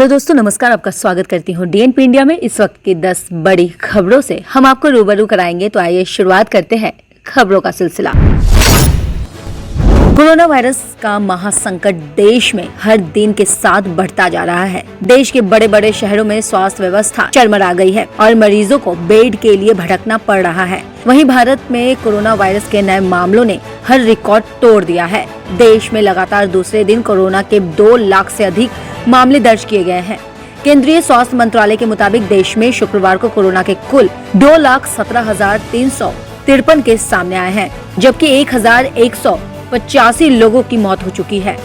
Hello दोस्तों, नमस्कार। आपका स्वागत करती हूँ डीएनपी इंडिया में। इस वक्त की 10 बड़ी खबरों से हम आपको रूबरू कराएंगे। तो आइए शुरुआत करते हैं खबरों का सिलसिला। कोरोना वायरस का महासंकट देश में हर दिन के साथ बढ़ता जा रहा है। देश के बड़े बड़े शहरों में स्वास्थ्य व्यवस्था चरमरा गई है और मरीजों को बेड के लिए भटकना पड़ रहा है। वहीं भारत में कोरोना वायरस के नए मामलों ने हर रिकॉर्ड तोड़ दिया है। देश में लगातार दूसरे दिन कोरोना के 2 लाख से अधिक मामले दर्ज किए गए हैं। केंद्रीय स्वास्थ्य मंत्रालय के मुताबिक देश में शुक्रवार को कोरोना के कुल 2,17,353 केस सामने आए हैं, जबकि 1,185 लोगों की मौत हो चुकी है।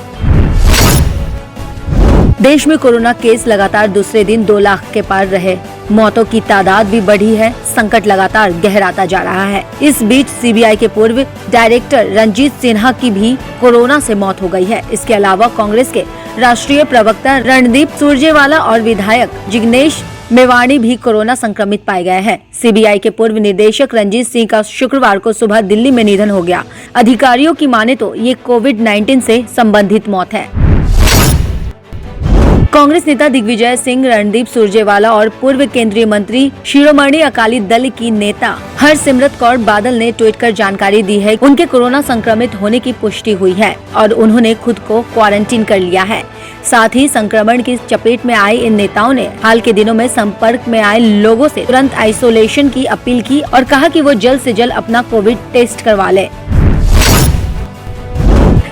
देश में कोरोना केस लगातार दूसरे दिन 2 लाख के पार रहे। मौतों की तादाद भी बढ़ी है। संकट लगातार गहराता जा रहा है। इस बीच सीबीआई के पूर्व डायरेक्टर रंजीत सिन्हा की भी कोरोना से मौत हो गई है। इसके अलावा कांग्रेस के राष्ट्रीय प्रवक्ता रणदीप सुरजेवाला और विधायक जिग्नेश मेवाणी भी कोरोना संक्रमित पाए गए हैं। सीबीआई के पूर्व निदेशक रंजीत सिंह का शुक्रवार को सुबह दिल्ली में निधन हो गया। अधिकारियों की माने तो ये कोविड-19 से संबंधित मौत है। कांग्रेस नेता दिग्विजय सिंह, रणदीप सुरजेवाला और पूर्व केंद्रीय मंत्री शिरोमणि अकाली दल की नेता हरसिमरत कौर बादल ने ट्वीट कर जानकारी दी है। उनके कोरोना संक्रमित होने की पुष्टि हुई है और उन्होंने खुद को क्वारंटीन कर लिया है। साथ ही संक्रमण की चपेट में आए इन नेताओं ने हाल के दिनों में संपर्क में आए लोगों से तुरंत आइसोलेशन की अपील की और कहा कि वो जल्द से जल्द अपना कोविड टेस्ट करवा ले।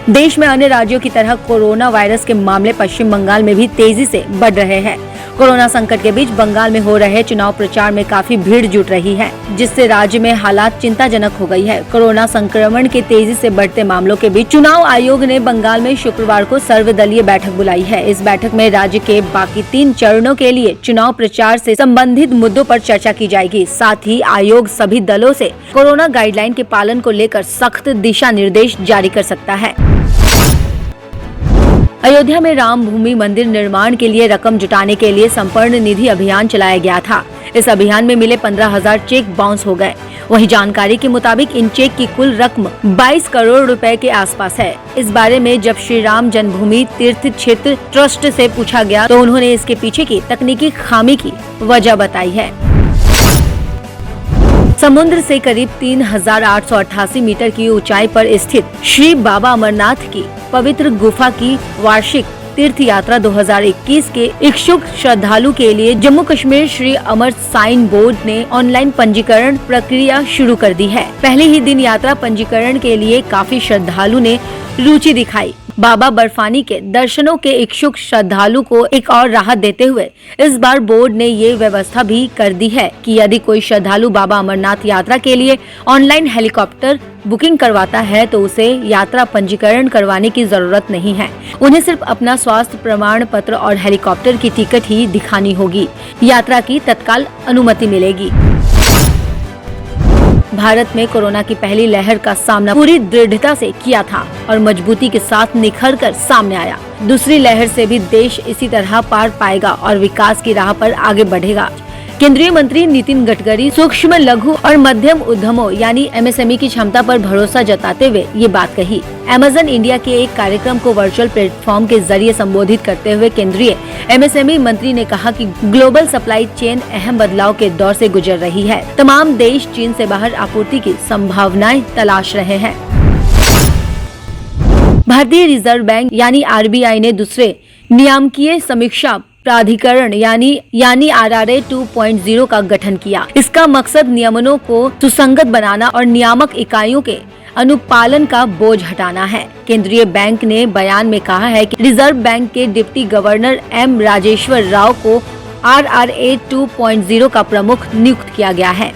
देश में अन्य राज्यों की तरह कोरोना वायरस के मामले पश्चिम बंगाल में भी तेजी से बढ़ रहे हैं। कोरोना संकट के बीच बंगाल में हो रहे चुनाव प्रचार में काफी भीड़ जुट रही है, जिससे राज्य में हालात चिंताजनक हो गई है। कोरोना संक्रमण के तेजी से बढ़ते मामलों के बीच चुनाव आयोग ने बंगाल में शुक्रवार को सर्वदलीय बैठक बुलाई है। इस बैठक में राज्य के बाकी 3 चरणों के लिए चुनाव प्रचार से संबंधित मुद्दों पर चर्चा की जाएगी। साथ ही आयोग सभी दलों से कोरोना गाइडलाइन के पालन को लेकर सख्त दिशा निर्देश जारी कर सकता है। अयोध्या में राम भूमि मंदिर निर्माण के लिए रकम जुटाने के लिए संपूर्ण निधि अभियान चलाया गया था। इस अभियान में मिले 15,000 चेक बाउंस हो गए। वहीं जानकारी के मुताबिक इन चेक की कुल रकम 22 करोड़ रुपए के आसपास है। इस बारे में जब श्री राम जन्मभूमि तीर्थ क्षेत्र ट्रस्ट से पूछा गया तो उन्होंने इसके पीछे की तकनीकी खामी की वजह बताई है। समुद्र से करीब 3,888 मीटर की ऊंचाई पर स्थित श्री बाबा अमरनाथ की पवित्र गुफा की वार्षिक तीर्थ यात्रा 2021 के इच्छुक श्रद्धालु के लिए जम्मू कश्मीर श्री अमर साइन बोर्ड ने ऑनलाइन पंजीकरण प्रक्रिया शुरू कर दी है। पहले ही दिन यात्रा पंजीकरण के लिए काफी श्रद्धालु ने रुचि दिखाई। बाबा बर्फानी के दर्शनों के इच्छुक श्रद्धालु को एक और राहत देते हुए इस बार बोर्ड ने ये व्यवस्था भी कर दी है कि यदि कोई श्रद्धालु बाबा अमरनाथ यात्रा के लिए ऑनलाइन हेलीकॉप्टर बुकिंग करवाता है तो उसे यात्रा पंजीकरण करवाने की जरूरत नहीं है। उन्हें सिर्फ अपना स्वास्थ्य प्रमाण पत्र और हेलीकॉप्टर की टिकट ही दिखानी होगी। यात्रा की तत्काल अनुमति मिलेगी। भारत में कोरोना की पहली लहर का सामना पूरी दृढ़ता से किया था और मजबूती के साथ निखर कर सामने आया। दूसरी लहर से भी देश इसी तरह पार पाएगा और विकास की राह पर आगे बढ़ेगा। केंद्रीय मंत्री नितिन गडकरी सूक्ष्म, लघु और मध्यम उद्यमों यानी एमएसएमई की क्षमता पर भरोसा जताते हुए ये बात कही। अमेजन इंडिया के एक कार्यक्रम को वर्चुअल प्लेटफॉर्म के जरिए संबोधित करते हुए केंद्रीय एमएसएमई मंत्री ने कहा कि ग्लोबल सप्लाई चेन अहम बदलाव के दौर से गुजर रही है। तमाम देश चीन से बाहर आपूर्ति की संभावनाएं तलाश रहे हैं। भारतीय रिजर्व बैंक यानी आरबीआई ने दूसरे नियामकीय समीक्षा प्राधिकरण यानी आरआरए 2.0 का गठन किया। इसका मकसद नियमनों को सुसंगत बनाना और नियामक इकाइयों के अनुपालन का बोझ हटाना है। केंद्रीय बैंक ने बयान में कहा है कि रिजर्व बैंक के deputy governor M Rajeshwar Rao RRA आरआरए 2.0 का प्रमुख नियुक्त किया गया है।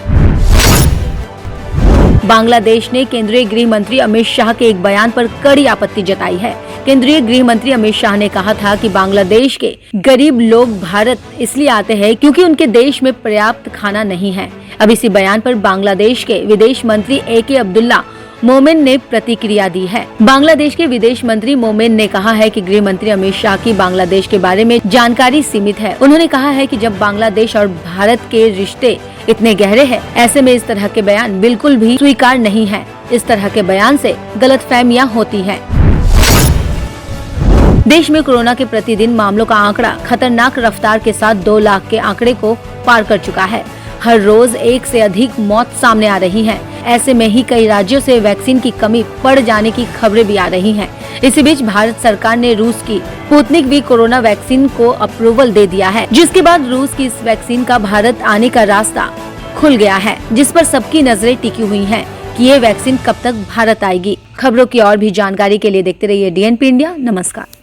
बांग्लादेश ने केंद्रीय गृह मंत्री अमित शाह के एक बयान पर कड़ी आपत्ति जताई है। केंद्रीय गृह मंत्री अमित शाह ने कहा था कि बांग्लादेश के गरीब लोग भारत इसलिए आते हैं क्योंकि उनके देश में पर्याप्त खाना नहीं है। अब इसी बयान पर बांग्लादेश के विदेश मंत्री AK अब्दुल्ला मोमेन ने प्रतिक्रिया दी है। बांग्लादेश के विदेश मंत्री मोमेन ने कहा है कि गृह मंत्री अमित शाह की बांग्लादेश के बारे में जानकारी सीमित है। उन्होंने कहा है कि जब बांग्लादेश और भारत के रिश्ते इतने गहरे हैं, ऐसे में इस तरह के बयान बिल्कुल भी स्वीकार नहीं है। इस तरह के बयान से गलतफहमियां होती हैं। देश में कोरोना के प्रतिदिन मामलों का आंकड़ा खतरनाक रफ्तार के साथ 2 लाख के आंकड़े को पार कर चुका है। हर रोज 1 से अधिक मौत सामने आ रही हैं। ऐसे में ही कई राज्यों से वैक्सीन की कमी पड़ जाने की खबरें भी आ रही हैं। इसी बीच भारत सरकार ने रूस की स्पुतनिक वी कोरोना वैक्सीन को अप्रूवल दे दिया है, जिसके बाद रूस की इस वैक्सीन का भारत आने का रास्ता खुल गया है, जिस पर सबकी नजरें टिकी हुई हैं कि ये वैक्सीन कब तक भारत आएगी। खबरों की और भी जानकारी के लिए देखते रहिए DNP इंडिया। नमस्कार।